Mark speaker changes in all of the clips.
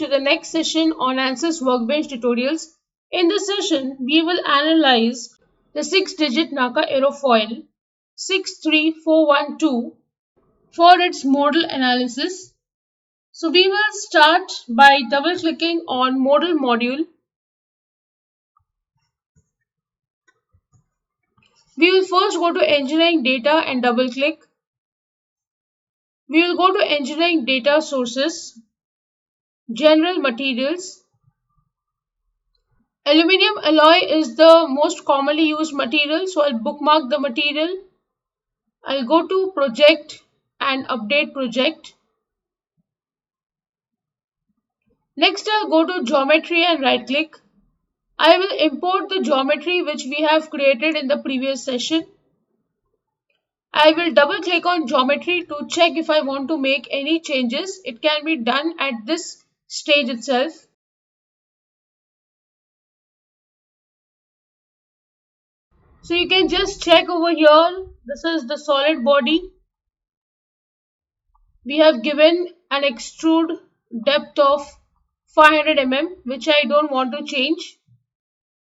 Speaker 1: the next session on ANSYS Workbench tutorials. In this session, we will analyze the 6-digit NACA aerofoil 63412 for its modal analysis. So we will start by double-clicking on modal module. We will first go to engineering data and double-click. We will go to engineering data sources, general materials. Aluminium alloy is the most commonly used material, so I'll bookmark the material. I'll go to project and update project. Next, I'll go to geometry and right click. I will import the geometry which we have created in the previous session. I will double click on geometry to check if I want to make any changes. It can be done at this stage itself. So you can just check over here. This is the solid body. We have given an extrude depth of 500 mm, which I don't want to change.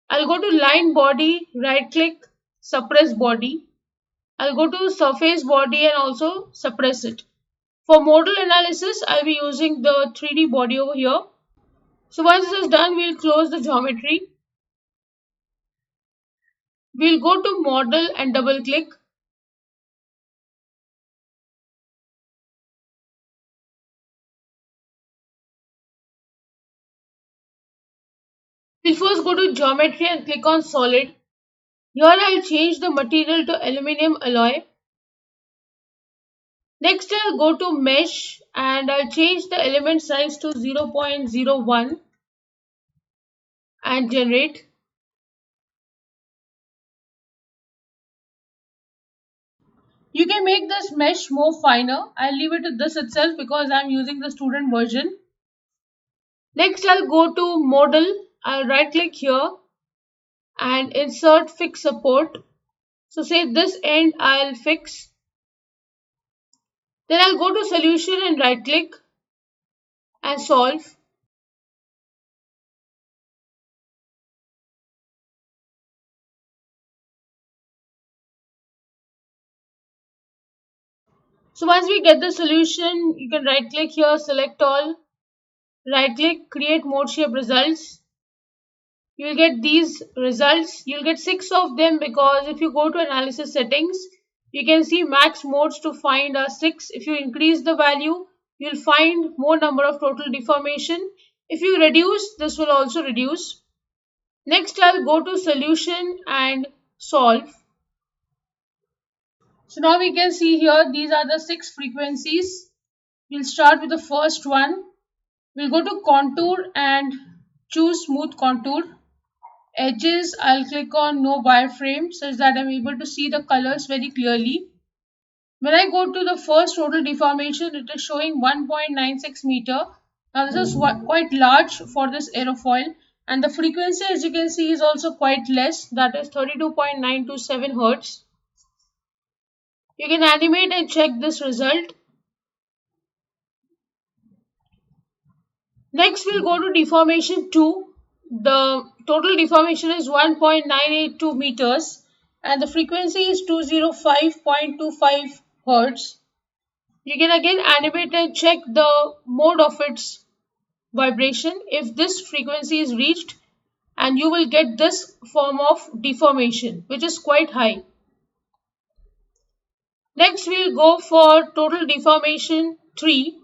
Speaker 1: I'll go to line body, right click, suppress body. I'll go to surface body and also suppress it. For modal analysis, I'll be using the 3D body over here. So once this is done, we'll close the geometry. We'll go to model and double click. We'll first go to geometry and click on solid. Here I'll change the material to aluminium alloy. Next I'll go to mesh and I'll change the element size to 0.01 and generate. You can make this mesh more finer. I'll leave it to this itself because I'm using the student version. Next I'll go to model. I'll right click here and insert fix support. So say this end I'll fix. Then I'll go to solution and right click and solve. So once we get the solution, you can right click here, select all, right click, create mode shape results. You'll get these results. You'll get 6 of them because if you go to analysis settings, you can see max modes to find are 6. If you increase the value, you'll find more number of total deformation. If you reduce, this will also reduce. Next, I'll go to solution and solve. So now we can see here, these are the 6 frequencies. We'll start with the first one. We'll go to contour and choose smooth contour. Edges, I'll click on no wireframe such that I'm able to see the colors very clearly. When I go to the first total deformation, it is showing 1.96 meter. Now this is quite large for this aerofoil, and the frequency, as you can see, is also quite less, that is 32.927 Hz. You can animate and check this result. Next, we'll go to deformation 2. The total deformation is 1.982 meters and the frequency is 205.25 Hz. You can again animate and check the mode of its vibration if this frequency is reached, and you will get this form of deformation, which is quite high. Next, we'll go for total deformation 3.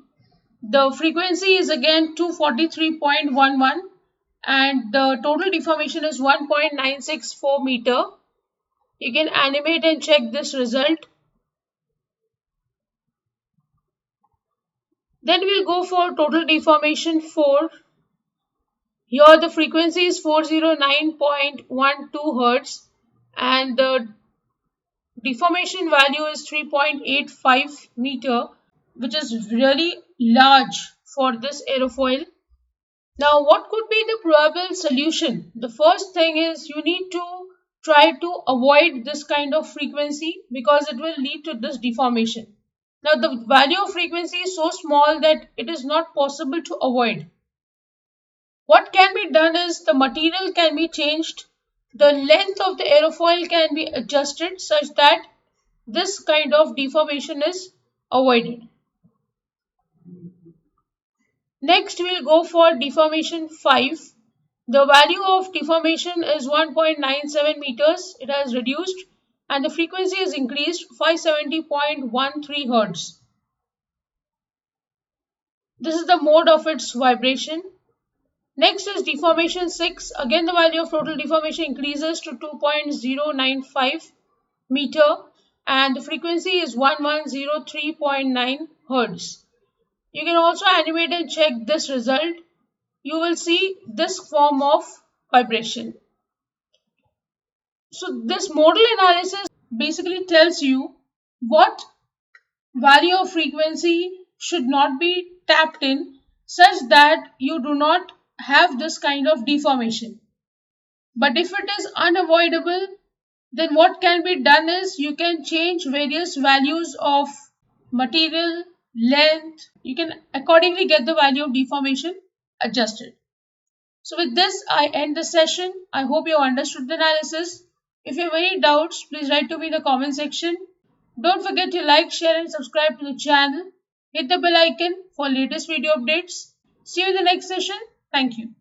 Speaker 1: The frequency is again 243.11 and the total deformation is 1.964 meter. You can animate and check this result. Then we'll go for total deformation 4. Here the frequency is 409.12 Hz and the deformation value is 3.85 meter, which is really large for this aerofoil. Now, what could be the probable solution? The first thing is you need to try to avoid this kind of frequency because it will lead to this deformation. Now, the value of frequency is so small that it is not possible to avoid. What can be done is the material can be changed, the length of the aerofoil can be adjusted such that this kind of deformation is avoided. Next, we'll go for deformation 5. The value of deformation is 1.97 meters. It has reduced and the frequency is increased 570.13 Hz. This is the mode of its vibration. Next is deformation 6. Again, the value of total deformation increases to 2.095 meter and the frequency is 1103.9 Hz. You can also animate and check this result. You will see this form of vibration. So this modal analysis basically tells you what value of frequency should not be tapped in such that you do not have this kind of deformation. But if it is unavoidable, then what can be done is you can change various values of material, length. You can accordingly get the value of deformation adjusted. So with this, I end the session. I hope you understood the analysis. If you have any doubts, please write to me in the comment section. Don't forget to like, share and subscribe to the channel. Hit the bell icon for latest video updates. See you in the next session. Thank you.